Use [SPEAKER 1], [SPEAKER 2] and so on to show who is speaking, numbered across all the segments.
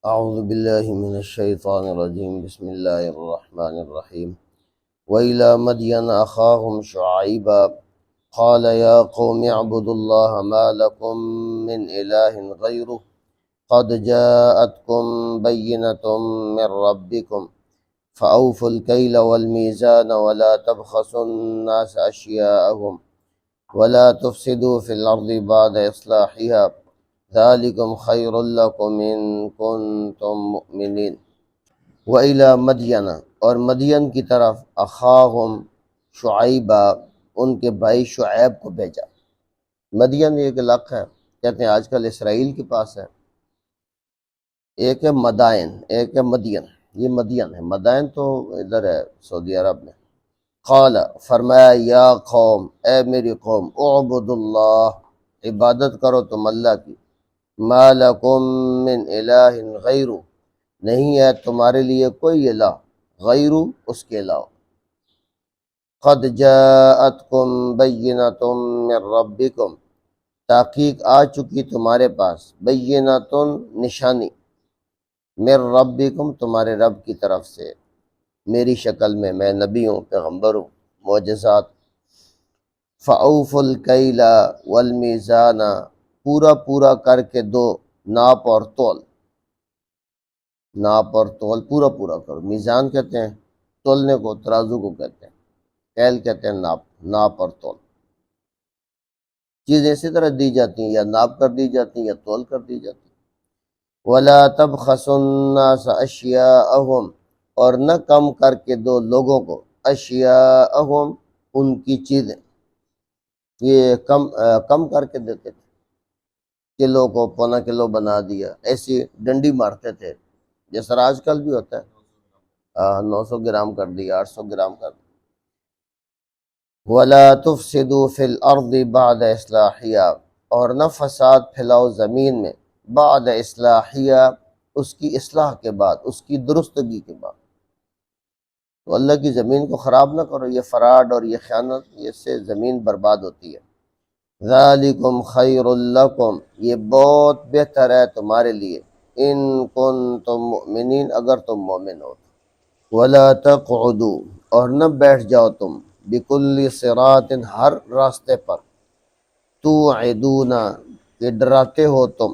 [SPEAKER 1] أعوذ بالله من الشيطان الرجيم بسم الله الرحمن الرحيم وإلى مدين أخاهم شعيبا قال يا قوم اعبدوا الله ما لكم من إله غيره قد جاءتكم بينة من ربكم فأوفوا الكيل والميزان ولا تبخسوا الناس أشياءهم ولا تفسدوا في الأرض بعد إصلاحها ذالکم خیر لکم ان کنتم مؤمنین وإلی مدین اور مدین کی طرف اخاہم شعیبہ ان کے بھائی شعیب کو بھیجا۔ مدین ایک علاقہ ہے، کہتے ہیں آج کل اسرائیل کے پاس ہے۔ ایک ہے مدائن، ایک ہے مدین، یہ مدین ہے۔ مدائن تو ادھر ہے سعودی عرب میں۔ قال فرمایا یا قوم اے میری قوم اعبد اللہ عبادت کرو تم اللہ کی، ما لکم من الہ غیر نہیں ہے تمہارے لیے کوئی الہ غیر اس کے علاوہ، قد جاءتکم بینۃ من ربکم تحقیق آ چکی تمہارے پاس، بینۃ نشانی، من ربکم تمہارے رب کی طرف سے، میری شکل میں نبی ہوں، پیغمبر ہوں، معجزات۔ فَأَوْفُوا الْكَيْلَ وَالْمِيزَانَ پورا کر کے دو ناپ اور تول، ناپ اور تول پورا کرو۔ میزان کہتے ہیں تولنے کو، ترازو کو کہتے ہیں، کیل کہتے ہیں ناپ اور تول۔ چیزیں اسی طرح دی جاتی ہیں، یا ناپ کر دی جاتی ہیں یا تول کر دی جاتی ہیں۔ وَلَا تَبْخَسُوا النَّاسَ أَشْيَاءَهُمْ اور نہ کم کر کے دو لوگوں کو، اشیاءہم ان کی چیزیں، یہ کم کر کے دیتے تھے، کلو کو پونا کلو بنا دیا، ایسی ڈنڈی مارتے تھے جیسا آج کل بھی ہوتا ہے، 900 گرام کر دیا، 800 گرام کر دیا۔ وَلَا تُفْسِدُوا فِي الْأَرْضِ بَعْدَ إِصْلَاحِهَا اور نہ فساد پھیلاؤ زمین میں، بعد اصلاحیہ اس کی اصلاح کے بعد، اس کی درستگی کے بعد۔ تو اللہ کی زمین کو خراب نہ کرو، یہ فراڈ اور یہ خیانت، اس سے زمین برباد ہوتی ہے۔ ذالکم خیر لکم یہ بہت بہتر ہے تمہارے لیے، ان کنتم مؤمنین اگر تم مومن ہو۔ ولا تقعدوا اور نہ بیٹھ جاؤ تم، بکل صراط ہر راستے پر، توعدون کہ ڈراتے ہو تم،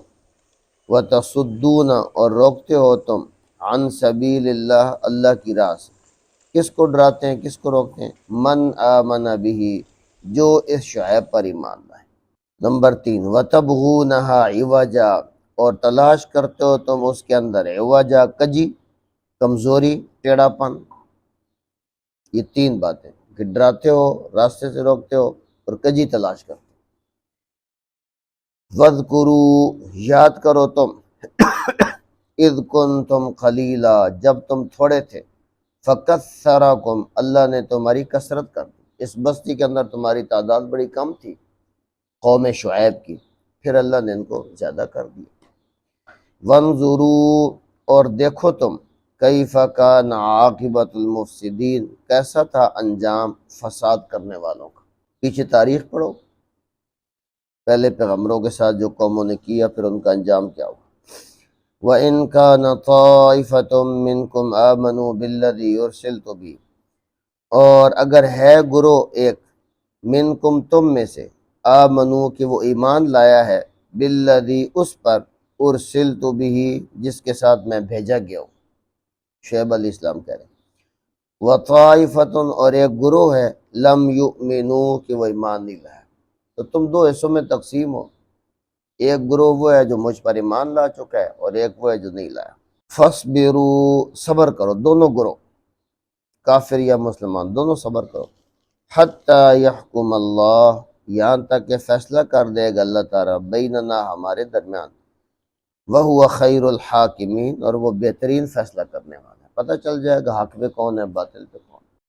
[SPEAKER 1] وتصدون اور روکتے ہو تم، عن سبیل اللہ اللہ کی راہ سے۔ کس کو ڈراتے ہیں، کس کو روکتے ہیں؟ من آمن بہ جو اس شعیب پر ایمان لائے۔ نمبر 3 وتبغونها عوجا اور تلاش کرتے ہو تم اس کے اندر عوجا کجی، کمزوری، ٹیڑھا پن۔ یہ 3 باتیں کہ ڈراتے ہو، راستے سے روکتے ہو اور کجی تلاش کرتے ہو۔ وَاذْكُرُوا یاد کرو تم اذ کنتم قلیلا جب تم تھوڑے تھے، فکثرکم اللہ نے تمہاری کثرت کر دی، اس بستی کے اندر تمہاری تعداد بڑی کم تھی قوم شعیب کی، پھر اللہ نے ان کو زیادہ کر دیا۔ وانظروا اور دیکھو تم کیف کان عاقبۃ المفسدین کیسا تھا انجام فساد کرنے والوں کا۔ پیچھے تاریخ پڑھو، پہلے پیغمبروں کے ساتھ جو قوموں نے کیا، پھر ان کا انجام کیا ہوا۔ وَإِن كَانَ طَائِفَةٌ مِّنكُمْ آمَنُوا بِالَّذِي أُرْسِلْتُ بِهِ اور اگر ہے گروہ ایک، منکم تم میں سے، آمنو کہ وہ ایمان لایا ہے، بالذی اس پر، ارسلت بہ جس کے ساتھ میں بھیجا گیا ہوں، شعیب علیہ السلام کہہ رہے ہیں۔ وطائفۃ اور ایک گروہ ہے، لم یؤمنو کہ وہ ایمان نہیں لایا۔ تو تم 2 حصوں میں تقسیم ہو، ایک گروہ وہ ہے جو مجھ پر ایمان لا چکا ہے اور ایک وہ ہے جو نہیں لایا۔ فاصبروا صبر کرو، دونوں گروہ، کافر یا مسلمان دونوں صبر کرو، حتی یحکم اللہ یہاں تک کہ فیصلہ کر دے گا اللہ تعالیٰ، بیننا ہمارے درمیان، وَهُوَ خَيْرُ الْحَاكِمِينَ اور وہ بہترین فیصلہ کرنے والا ہے۔ پتہ چل جائے گا حق پہ کون ہے، باطل پہ کون ہے۔